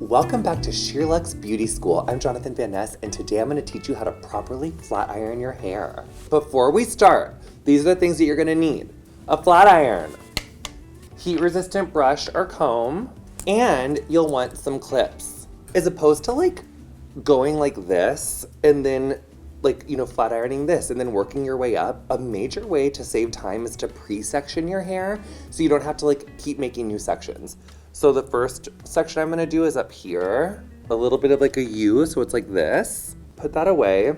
Welcome back to SheerLuxe Beauty School. I'm Johnathan Van Ness, and today I'm going to teach you how to properly flat iron your hair. Before we start, these are the things that you're going to need. A flat iron, heat-resistant brush or comb, and you'll want some clips. As opposed to going like this and then flat ironing this and then working your way up, a major way to save time is to pre-section your hair so you don't have to keep making new sections. So the first section I'm gonna do is up here, a little bit of a U, so it's like this. Put that away.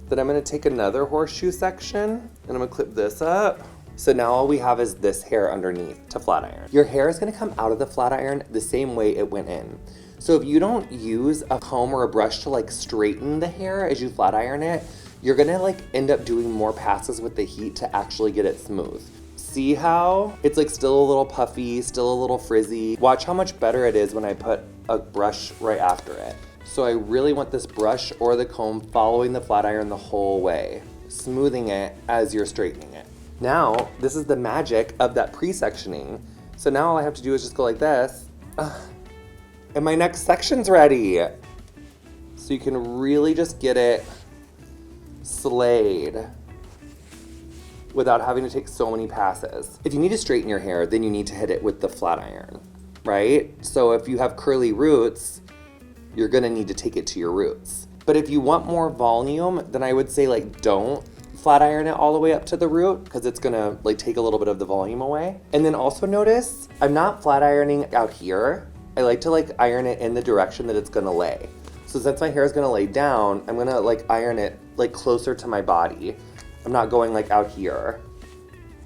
Then I'm gonna take another horseshoe section and I'm gonna clip this up. So now all we have is this hair underneath to flat iron. Your hair is gonna come out of the flat iron the same way it went in. So if you don't use a comb or a brush to straighten the hair as you flat iron it, you're gonna end up doing more passes with the heat to actually get it smooth. See how it's still a little puffy, still a little frizzy? Watch how much better it is when I put a brush right after it. So I really want this brush or the comb following the flat iron the whole way, smoothing it as you're straightening it. Now, this is the magic of that pre-sectioning. So now all I have to do is just go like this, and my next section's ready. So you can really just get it slayed without having to take so many passes. If you need to straighten your hair, then you need to hit it with the flat iron, right? So if you have curly roots, you're gonna need to take it to your roots. But if you want more volume, then I would say don't flat iron it all the way up to the root because it's gonna take a little bit of the volume away. And then also notice, I'm not flat ironing out here. I like to iron it in the direction that it's gonna lay. So since my hair is gonna lay down, I'm gonna iron it closer to my body. I'm not going out here.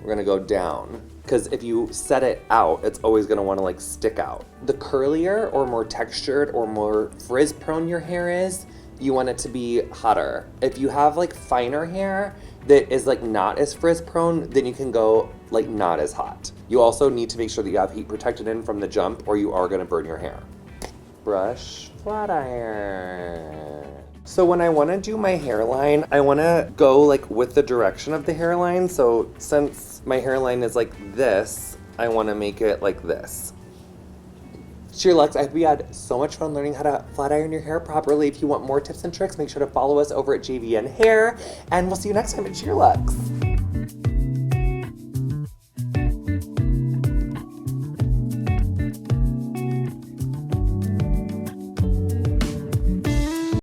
We're gonna go down. Because if you set it out, it's always gonna wanna stick out. The curlier or more textured or more frizz prone your hair is, you want it to be hotter. If you have finer hair that is not as frizz prone, then you can go not as hot. You also need to make sure that you have heat protected in from the jump or you are gonna burn your hair. Brush, flat iron. So when I want to do my hairline, I want to go with the direction of the hairline. So since my hairline is this, I want to make it like this. SheerLuxe, I hope you had so much fun learning how to flat iron your hair properly. If you want more tips and tricks, make sure to follow us over at JVN Hair, and we'll see you next time at SheerLuxe.